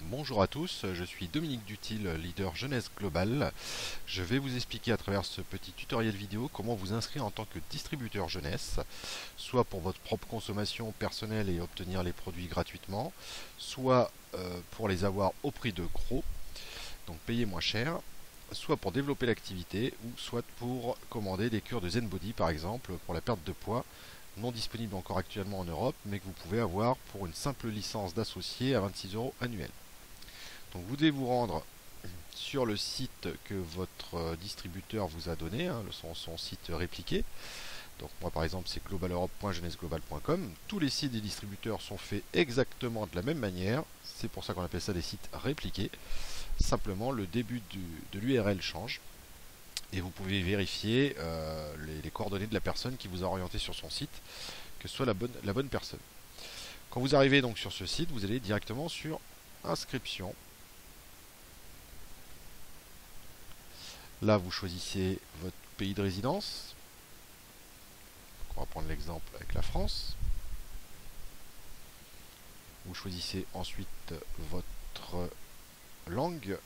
Bonjour à tous, je suis Dominique Dutil, leader jeunesse globale. Je vais vous expliquer à travers ce petit tutoriel vidéo comment vous inscrire en tant que distributeur jeunesse, soit pour votre propre consommation personnelle et obtenir les produits gratuitement, soit pour les avoir au prix de gros, donc payer moins cher, soit pour développer l'activité, ou soit pour commander des cures de Zen Body par exemple, pour la perte de poids, non disponible encore actuellement en Europe, mais que vous pouvez avoir pour une simple licence d'associé à 26 € annuels. Donc vous devez vous rendre sur le site que votre distributeur vous a donné, son site répliqué. Donc moi par exemple c'est globaleurope.jeunesseglobal.com. Tous les sites des distributeurs sont faits exactement de la même manière, c'est pour ça qu'on appelle ça des sites répliqués. Simplement le début de l'URL change et vous pouvez vérifier les coordonnées de la personne qui vous a orienté sur son site, que ce soit la bonne personne. Quand vous arrivez donc sur ce site, vous allez directement sur inscription. Là, vous choisissez votre pays de résidence. Donc, on va prendre l'exemple avec la France. Vous choisissez ensuite votre langue.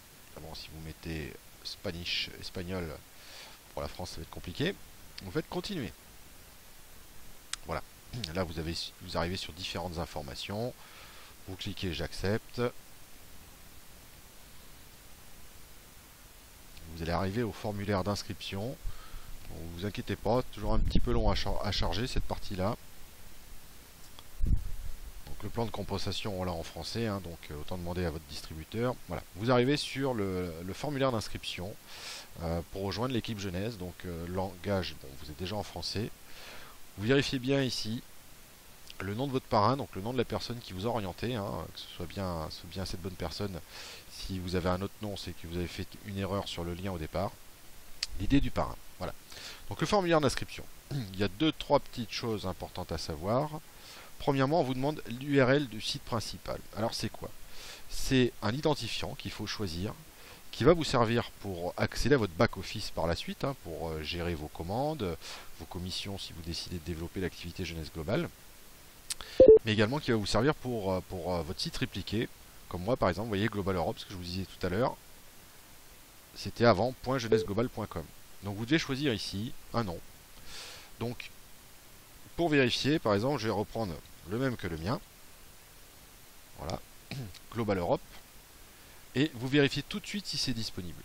Bon, si vous mettez Spanish, espagnol, pour la France, ça va être compliqué. Vous faites continuer. Voilà. Là, vous arrivez sur différentes informations. Vous cliquez j'accepte. Vous allez arriver au formulaire d'inscription. Ne vous inquiétez pas, toujours un petit peu long à charger cette partie-là. Donc le plan de compensation, on l'a en français, donc autant demander à votre distributeur. Voilà. Vous arrivez sur le formulaire d'inscription pour rejoindre l'équipe jeunesse. Donc langage, bon, vous êtes déjà en français. Vous vérifiez bien ici le nom de votre parrain, donc le nom de la personne qui vous a orienté, que ce soit bien cette bonne personne. Si vous avez un autre nom, c'est que vous avez fait une erreur sur le lien au départ. L'idée du parrain, voilà. Donc le formulaire d'inscription, il y a 2-3 petites choses importantes à savoir. Premièrement, on vous demande l'URL du site principal. Alors c'est quoi? C'est un identifiant qu'il faut choisir, qui va vous servir pour accéder à votre back-office par la suite, pour gérer vos commandes, vos commissions si vous décidez de développer l'activité jeunesse globale, mais également qui va vous servir pour votre site répliqué, comme moi par exemple, vous voyez Global Europe, ce que je vous disais tout à l'heure, c'était avant .jeunesseglobal.com. Donc vous devez choisir ici un nom. Donc pour vérifier, par exemple, je vais reprendre le même que le mien. Voilà, Global Europe. Et vous vérifiez tout de suite si c'est disponible.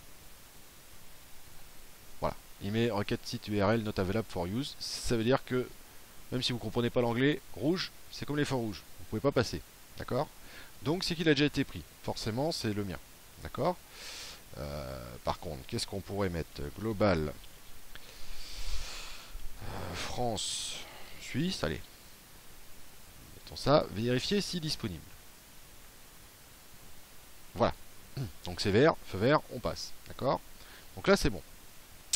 Voilà, il met requête site URL not available for use. Ça veut dire que même si vous ne comprenez pas l'anglais, rouge, c'est comme les feux rouges. Vous ne pouvez pas passer. D'accord? Donc c'est qu'il a déjà été pris. Forcément, c'est le mien. D'accord? Par contre, qu'est-ce qu'on pourrait mettre? Global France Suisse, allez. Mettons ça, vérifier si disponible. Voilà. Donc c'est vert, feu vert, on passe. D'accord? Donc là c'est bon.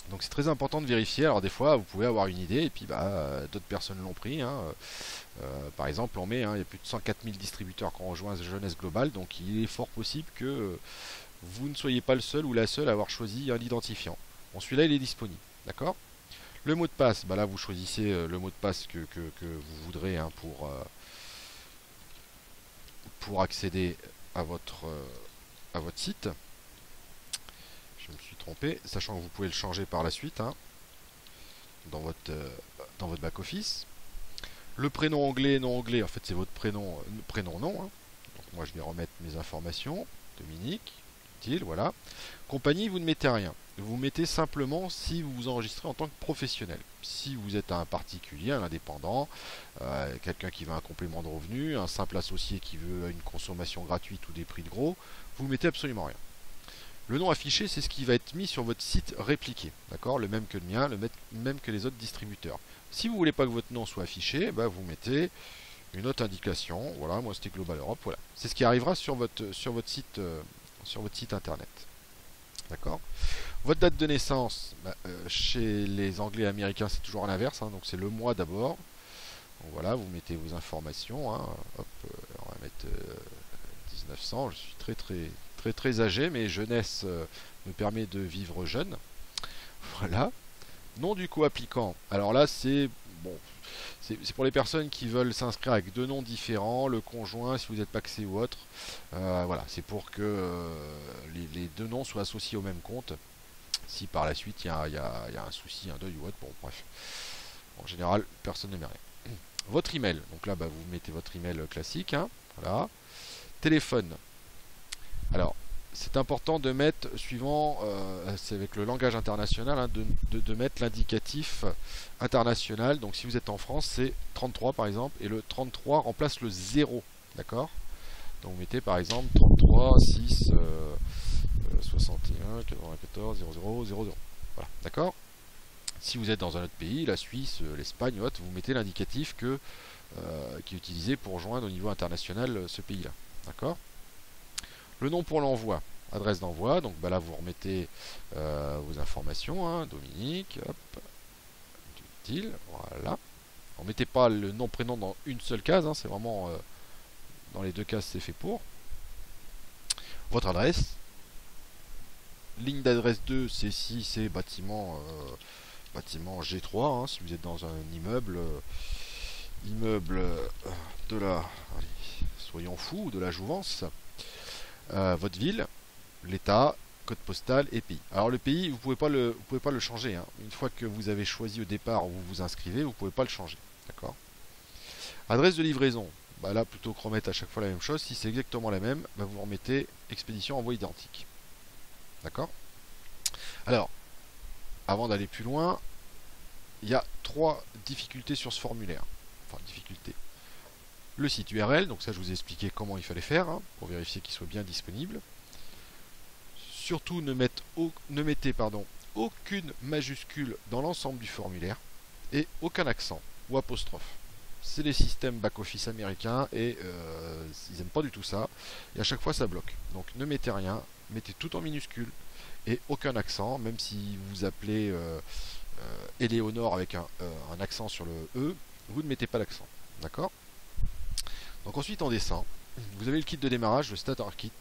Donc c'est très important de vérifier. Alors des fois vous pouvez avoir une idée et puis d'autres personnes l'ont pris. Par exemple on met, il y a plus de 104 000 distributeurs qui ont rejoint Jeunesse Globale. Donc il est fort possible que vous ne soyez pas le seul ou la seule à avoir choisi un identifiant. Bon, celui-là il est disponible. D'accord? Le mot de passe, là vous choisissez le mot de passe que vous voudrez pour accéder à votre site. Je me suis trompé, sachant que vous pouvez le changer par la suite dans votre back-office. Le prénom anglais, non anglais, en fait c'est votre prénom nom. Donc moi je vais remettre mes informations. Dominique, voilà. Compagnie, vous ne mettez rien. Vous mettez simplement si vous vous enregistrez en tant que professionnel. Si vous êtes un particulier, un indépendant, quelqu'un qui veut un complément de revenu, un simple associé qui veut une consommation gratuite ou des prix de gros, vous mettez absolument rien. Le nom affiché, c'est ce qui va être mis sur votre site répliqué. D'accord? Le même que le mien, le même que les autres distributeurs. Si vous ne voulez pas que votre nom soit affiché, vous mettez une autre indication. Voilà, moi c'était Global Europe. Voilà. C'est ce qui arrivera sur votre site internet. D'accord? Votre date de naissance, chez les Anglais et Américains, c'est toujours à l'inverse, donc c'est le mois d'abord. Voilà, vous mettez vos informations. Hop, on va mettre 1900. Je suis très âgé, mais jeunesse me permet de vivre jeune. Voilà. Nom du co-applicant. Alors là, c'est bon, c'est pour les personnes qui veulent s'inscrire avec deux noms différents, le conjoint, si vous êtes pacsé ou autre. Voilà, c'est pour que les deux noms soient associés au même compte. Si par la suite il y a un souci, un deuil ou autre, bon bref. En général, personne ne met rien. Votre email, donc là bah, vous mettez votre email classique, hein, voilà. Téléphone. Alors, c'est important de mettre, suivant, c'est avec le langage international, hein, de mettre l'indicatif international. Donc si vous êtes en France, c'est 33 par exemple, et le 33 remplace le 0, d'accord? Donc vous mettez par exemple 33 6 61 94 00 00. Voilà, d'accord? Si vous êtes dans un autre pays, la Suisse, l'Espagne, autre, vous mettez l'indicatif qui est utilisé pour joindre au niveau international ce pays-là. D'accord? Le nom pour l'envoi, adresse d'envoi, donc bah là vous remettez vos informations, hein, Dominique, hop, utile, voilà. Ne mettez pas le nom prénom dans une seule case, hein, c'est vraiment dans les deux cases c'est fait pour. Votre adresse, ligne d'adresse 2, c'est si c'est bâtiment G3, hein, si vous êtes dans un immeuble, de la, allez, soyons fous, de la Jouvence. Votre ville, l'état, code postal et pays. Alors le pays, vous pouvez pas le changer, hein. Une fois que vous avez choisi au départ où vous vous inscrivez, vous pouvez pas le changer. D'accord? Adresse de livraison. Bah là, plutôt que remettre à chaque fois la même chose, si c'est exactement la même, bah vous remettez expédition envoi identique. D'accord? Alors, avant d'aller plus loin, il y a 3 difficultés sur ce formulaire. Enfin, difficultés. Le site URL, donc ça je vous ai expliqué comment il fallait faire, hein, pour vérifier qu'il soit bien disponible. Surtout ne mettez aucune majuscule dans l'ensemble du formulaire et aucun accent ou apostrophe. C'est les systèmes back-office américains et ils n'aiment pas du tout ça. Et à chaque fois ça bloque. Donc ne mettez rien, mettez tout en minuscule et aucun accent, même si vous appelez Éléonore avec un accent sur le E, vous ne mettez pas l'accent. D'accord? Donc ensuite on descend. Vous avez le kit de démarrage, le Starter Kit,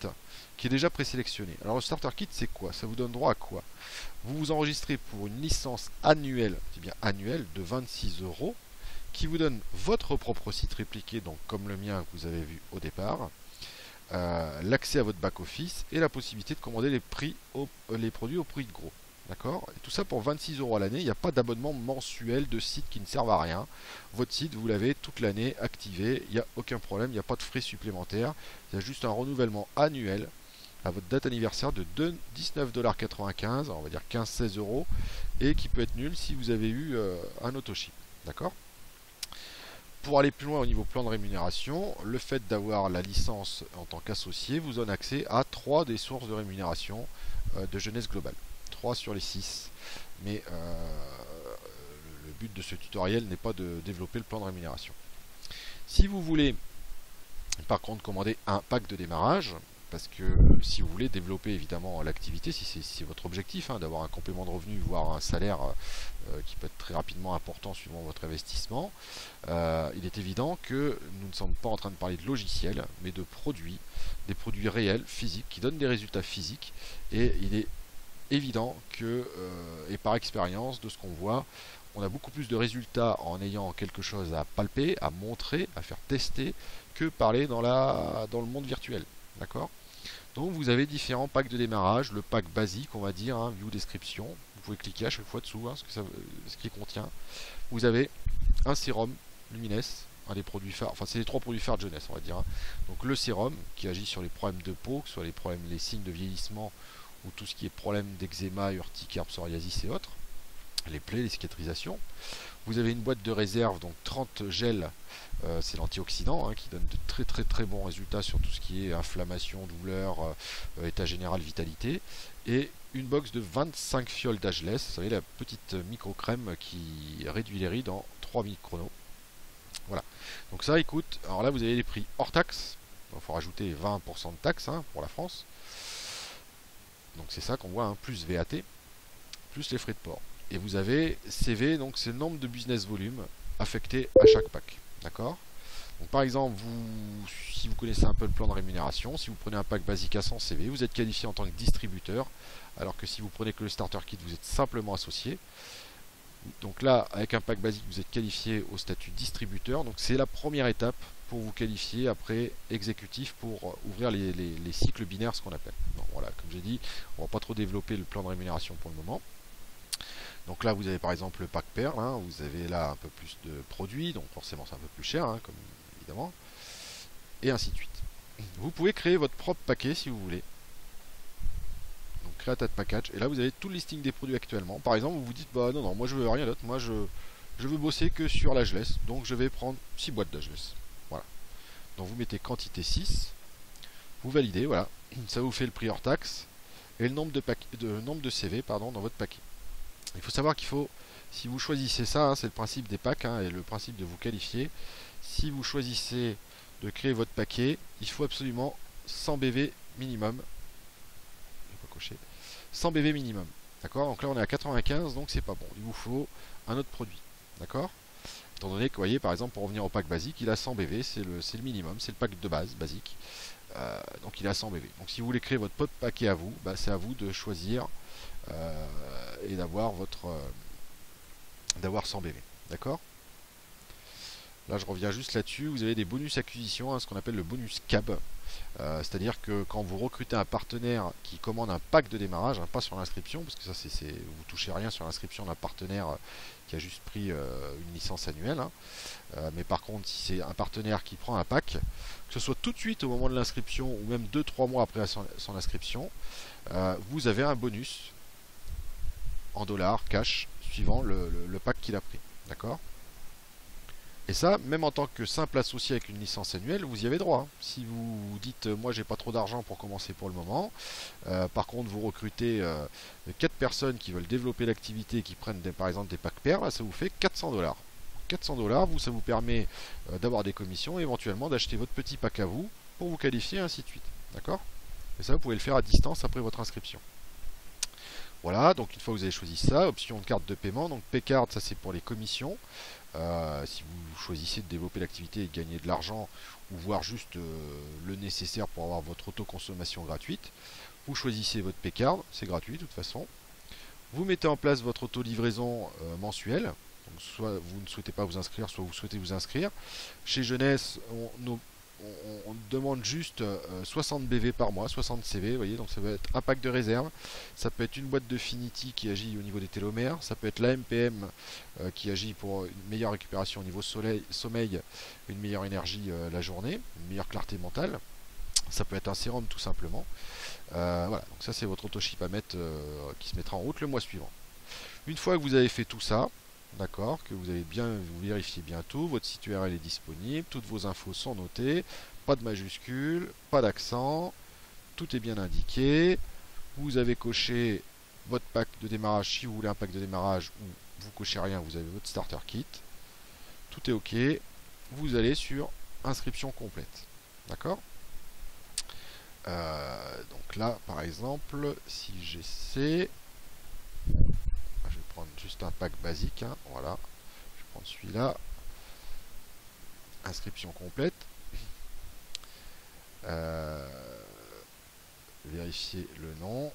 qui est déjà présélectionné. Alors le Starter Kit c'est quoi? Ça vous donne droit à quoi? Vous vous enregistrez pour une licence annuelle, je dis bien annuelle, de 26 €, qui vous donne votre propre site répliqué, donc comme le mien que vous avez vu au départ, l'accès à votre back-office et la possibilité de commander les produits au prix de gros. D'accord? Et tout ça pour 26 € à l'année. Il n'y a pas d'abonnement mensuel de site qui ne servent à rien. Votre site, vous l'avez toute l'année activé. Il n'y a aucun problème. Il n'y a pas de frais supplémentaires. Il y a juste un renouvellement annuel à votre date anniversaire de 19,95 $, on va dire 15-16 €, et qui peut être nul si vous avez eu un autoship. D'accord? Pour aller plus loin au niveau plan de rémunération, le fait d'avoir la licence en tant qu'associé vous donne accès à 3 des sources de rémunération de Jeunesse Globale. 3 sur les 6. Mais le but de ce tutoriel n'est pas de développer le plan de rémunération. Si vous voulez par contre commander un pack de démarrage, parce que si vous voulez développer évidemment l'activité, si c'est votre objectif, hein, d'avoir un complément de revenu, voire un salaire qui peut être très rapidement important suivant votre investissement, il est évident que nous ne sommes pas en train de parler de logiciels, mais de produits, des produits réels, physiques, qui donnent des résultats physiques, et il est évident que, et par expérience de ce qu'on voit, on a beaucoup plus de résultats en ayant quelque chose à palper, à montrer, à faire tester, que parler dans le monde virtuel. D'accord? Donc vous avez différents packs de démarrage, le pack basique on va dire, hein, view description, vous pouvez cliquer à chaque fois dessous, hein, ce qu'il contient. Vous avez un sérum Lumines, un des produits phares, enfin c'est les 3 produits phares de jeunesse on va dire, hein. Donc le sérum qui agit sur les problèmes de peau, que ce soit les signes de vieillissement ou tout ce qui est problème d'eczéma, urticaire, psoriasis et autres, les plaies, les cicatrisations. Vous avez une boîte de réserve, donc 30 gels, c'est l'antioxydant, hein, qui donne de très bons résultats sur tout ce qui est inflammation, douleur, état général, vitalité. Et une box de 25 fioles d'Ageless, vous savez la petite micro-crème qui réduit les rides en 3 minutes chrono. Voilà, donc ça écoute, alors là vous avez les prix hors taxe, il faut rajouter 20% de taxe, hein, pour la France. Donc c'est ça qu'on voit, hein, plus VAT, plus les frais de port. Et vous avez CV, donc c'est le nombre de business volume affecté à chaque pack. D'accord? Donc par exemple, si vous connaissez un peu le plan de rémunération, si vous prenez un pack basique à 100 CV, vous êtes qualifié en tant que distributeur, alors que si vous prenez que le starter kit, vous êtes simplement associé. Donc là, avec un pack basique, vous êtes qualifié au statut distributeur. Donc c'est la première étape pour vous qualifier après exécutif pour ouvrir les cycles binaires, ce qu'on appelle. Donc voilà, comme j'ai dit, on va pas trop développer le plan de rémunération pour le moment. Donc là, vous avez par exemple le pack Perle, hein, vous avez là un peu plus de produits, donc forcément c'est un peu plus cher, hein, comme évidemment, et ainsi de suite. Vous pouvez créer votre propre paquet si vous voulez. Donc Create Package, et là vous avez tout le listing des produits actuellement. Par exemple, vous vous dites, bah non, non, moi je veux rien d'autre, moi je veux bosser que sur l'Ageless, donc je vais prendre 6 boîtes d'Ageless. Voilà. Donc vous mettez quantité 6, vous validez, voilà, ça vous fait le prix hors taxe, et le nombre de CV pardon, dans votre paquet. Il faut savoir qu'il faut, si vous choisissez ça, hein, c'est le principe des packs hein, et le principe de vous qualifier. Si vous choisissez de créer votre paquet, il faut absolument 100 BV minimum. Je vais pas cocher. 100 BV minimum. D'accord. Donc là on est à 95, donc c'est pas bon. Il vous faut un autre produit. D'accord. Étant donné que, vous voyez, par exemple, pour revenir au pack basique, il a 100 BV, c'est le minimum, c'est le pack de base, basique. Donc il a 100 BV. Donc si vous voulez créer votre propre paquet à vous, bah, c'est à vous de choisir et d'avoir d'avoir 100 BV. D'accord. Là je reviens juste là-dessus, vous avez des bonus acquisition, hein, ce qu'on appelle le bonus CAB. C'est-à-dire que quand vous recrutez un partenaire qui commande un pack de démarrage, hein, pas sur l'inscription, parce que ça vous touchez rien sur l'inscription d'un partenaire qui a juste pris une licence annuelle. Hein. Mais par contre, si c'est un partenaire qui prend un pack, que ce soit tout de suite au moment de l'inscription ou même 2-3 mois après son inscription, vous avez un bonus en dollars, cash, suivant le pack qu'il a pris. D'accord. Et ça, même en tant que simple associé avec une licence annuelle, vous y avez droit. Hein. Si vous dites, moi j'ai pas trop d'argent pour commencer pour le moment, par contre vous recrutez 4 personnes qui veulent développer l'activité et qui prennent par exemple des packs paires, ça vous fait 400 dollars. 400 dollars, ça vous permet d'avoir des commissions et éventuellement d'acheter votre petit pack à vous pour vous qualifier, ainsi de suite. D'accord. Et ça, vous pouvez le faire à distance après votre inscription. Voilà, donc une fois que vous avez choisi ça, option de carte de paiement, donc Paycard, ça c'est pour les commissions. Si vous choisissez de développer l'activité et de gagner de l'argent, ou voire juste le nécessaire pour avoir votre autoconsommation gratuite, vous choisissez votre Paycard, c'est gratuit de toute façon. Vous mettez en place votre auto-livraison mensuelle. Donc, soit vous ne souhaitez pas vous inscrire, soit vous souhaitez vous inscrire. Chez Jeunesse, on demande juste 60 BV par mois, 60 CV, vous voyez, donc ça peut être un pack de réserve, ça peut être une boîte de Finity qui agit au niveau des télomères, ça peut être l'AMPM qui agit pour une meilleure récupération au niveau sommeil, une meilleure énergie la journée, une meilleure clarté mentale, ça peut être un sérum tout simplement. Voilà, donc ça c'est votre autoship à mettre qui se mettra en route le mois suivant. Une fois que vous avez fait tout ça, d'accord, que vous avez bien, vous vérifiez bien tout, votre site URL est disponible, toutes vos infos sont notées, pas de majuscules, pas d'accent, tout est bien indiqué, vous avez coché votre pack de démarrage si vous voulez un pack de démarrage ou vous cochez rien, vous avez votre starter kit, tout est ok, vous allez sur inscription complète, d'accord. Donc là par exemple si j'essaie, je vais prendre juste un pack basique, hein, voilà, je vais prendre celui-là, inscription complète, vérifier le nom,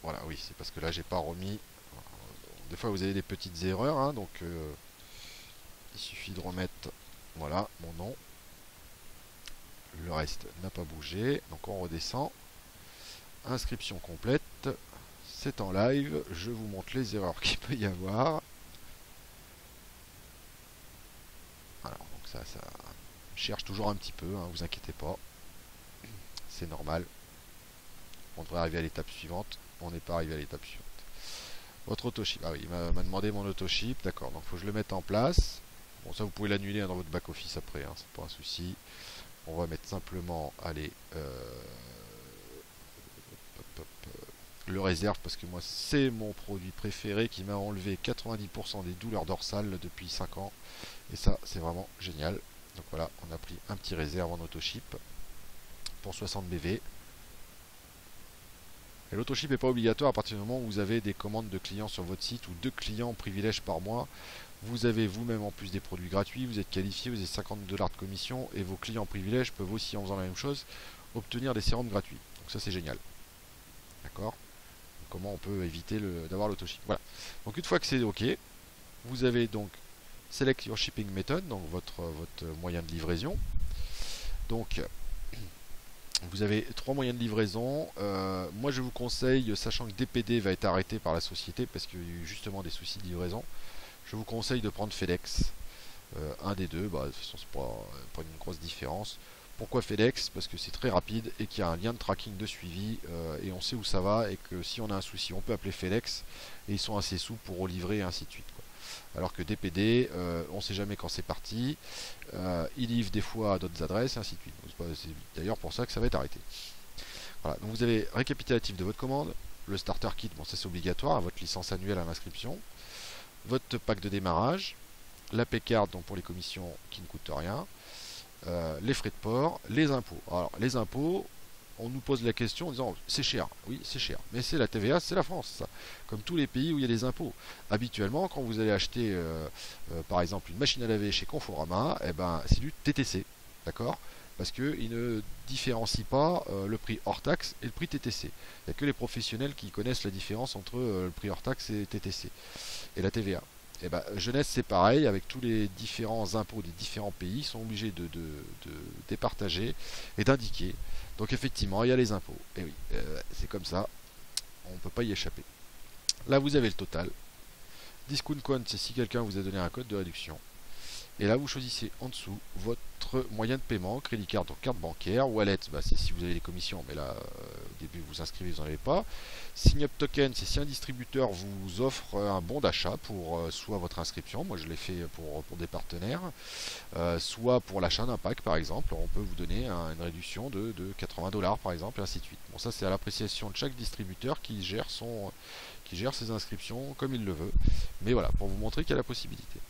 voilà, oui, c'est parce que là j'ai pas remis, des fois vous avez des petites erreurs, hein, donc il suffit de remettre, voilà, mon nom, le reste n'a pas bougé, donc on redescend, inscription complète, c'est en live, je vous montre les erreurs qu'il peut y avoir. Alors, donc ça cherche toujours un petit peu, hein, vous inquiétez pas, c'est normal. On devrait arriver à l'étape suivante, on n'est pas arrivé à l'étape suivante. Votre autoship, ah oui, il m'a demandé mon autoship, d'accord, donc il faut que je le mette en place. Bon, ça vous pouvez l'annuler dans votre back office après, hein, c'est pas un souci. On va mettre simplement, allez, le réserve parce que moi c'est mon produit préféré qui m'a enlevé 90% des douleurs dorsales depuis 5 ans et ça c'est vraiment génial. Donc voilà, on a pris un petit réserve en autoship pour 60 BV. Et l'autoship n'est pas obligatoire à partir du moment où vous avez des commandes de clients sur votre site ou 2 clients privilèges par mois. Vous avez vous-même en plus des produits gratuits, vous êtes qualifié, vous avez 50 $ de commission et vos clients privilèges peuvent aussi, en faisant la même chose, obtenir des sérums gratuits. Donc ça c'est génial. D'accord. comment on peut éviter d'avoir l'autoship. Voilà. Donc une fois que c'est OK, vous avez donc Select your shipping method, donc votre moyen de livraison. Donc vous avez 3 moyens de livraison. Moi je vous conseille, sachant que DPD va être arrêté par la société parce qu'il y a eu justement des soucis de livraison, je vous conseille de prendre FedEx. Un des deux, bah, de toute façon c'est pas une grosse différence. Pourquoi FedEx? Parce que c'est très rapide et qu'il y a un lien de tracking de suivi et on sait où ça va, et que si on a un souci on peut appeler FedEx et ils sont assez souples pour relivrer et ainsi de suite, quoi. Alors que DPD, on ne sait jamais quand c'est parti, ils livrent des fois à d'autres adresses et ainsi de suite. C'est d'ailleurs pour ça que ça va être arrêté. Voilà, donc vous avez récapitulatif de votre commande, le starter kit, bon ça c'est obligatoire, votre licence annuelle à l'inscription, votre pack de démarrage, la P-card donc pour les commissions qui ne coûtent rien, les frais de port, les impôts. Alors les impôts, on nous pose la question en disant c'est cher, oui c'est cher, mais c'est la TVA, c'est la France, ça. Comme tous les pays où il y a des impôts. Habituellement, quand vous allez acheter par exemple une machine à laver chez Conforama, eh ben, c'est du TTC, d'accord? Parce qu'ils ne différencient pas le prix hors taxe et le prix TTC. Il n'y a que les professionnels qui connaissent la différence entre le prix hors taxe et TTC et la TVA. Et ben, Jeunesse c'est pareil, avec tous les différents impôts des différents pays, ils sont obligés de départager et d'indiquer. Donc effectivement, il y a les impôts. Et oui, c'est comme ça, on ne peut pas y échapper. Là, vous avez le total. Discount code, c'est si quelqu'un vous a donné un code de réduction. Et là, vous choisissez en dessous votre moyen de paiement, crédit card, donc carte bancaire, wallet, bah, c'est si vous avez les commissions, mais là, au début, vous inscrivez, vous n'en avez pas. Sign up token, c'est si un distributeur vous offre un bon d'achat pour soit votre inscription, moi je l'ai fait pour des partenaires, soit pour l'achat d'un pack, par exemple, on peut vous donner une réduction de 80 $ par exemple, et ainsi de suite. Bon, ça c'est à l'appréciation de chaque distributeur qui gère ses inscriptions comme il le veut. Mais voilà, pour vous montrer qu'il y a la possibilité.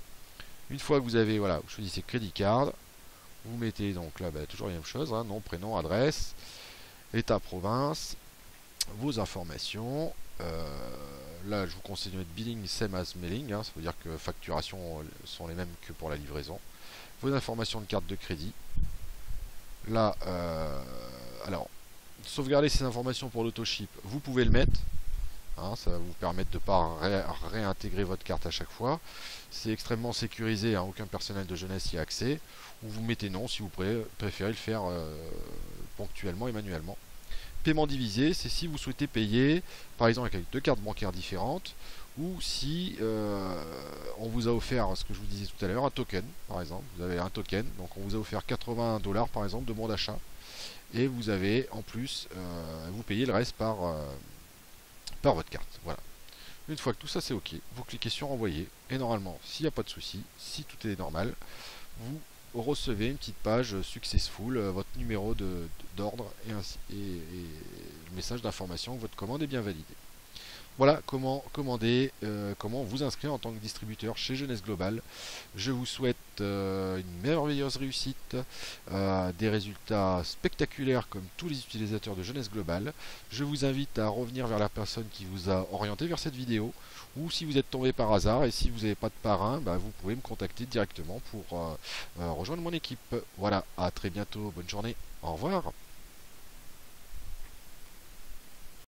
Une fois que vous avez, voilà, vous choisissez crédit card, vous mettez donc là, bah, toujours la même chose, hein, nom, prénom, adresse, état, province, vos informations. Là, je vous conseille de mettre billing same as mailing, hein, ça veut dire que facturation sont les mêmes que pour la livraison. Vos informations de carte de crédit. Là, alors, sauvegarder ces informations pour l'autoship, vous pouvez le mettre. Hein, ça va vous permettre de ne pas réintégrer votre carte à chaque fois. C'est extrêmement sécurisé, hein, aucun personnel de jeunesse y a accès. Ou vous mettez non si vous préférez le faire ponctuellement et manuellement. Paiement divisé, c'est si vous souhaitez payer, par exemple avec 2 cartes bancaires différentes, ou si on vous a offert, ce que je vous disais tout à l'heure, un token, par exemple. Vous avez un token, donc on vous a offert 80 $ par exemple de bon d'achat, et vous avez en plus, vous payez le reste par votre carte. Voilà. Une fois que tout ça c'est OK, vous cliquez sur envoyer et normalement, s'il n'y a pas de souci, si tout est normal, vous recevez une petite page successful, votre numéro d'ordre et le message d'information que votre commande est bien validée. Voilà comment commander, comment vous inscrire en tant que distributeur chez Jeunesse Global. Je vous souhaite une merveilleuse réussite, des résultats spectaculaires comme tous les utilisateurs de Jeunesse Global. Je vous invite à revenir vers la personne qui vous a orienté vers cette vidéo, ou si vous êtes tombé par hasard et si vous n'avez pas de parrain, bah, vous pouvez me contacter directement pour rejoindre mon équipe. Voilà, à très bientôt, bonne journée, au revoir.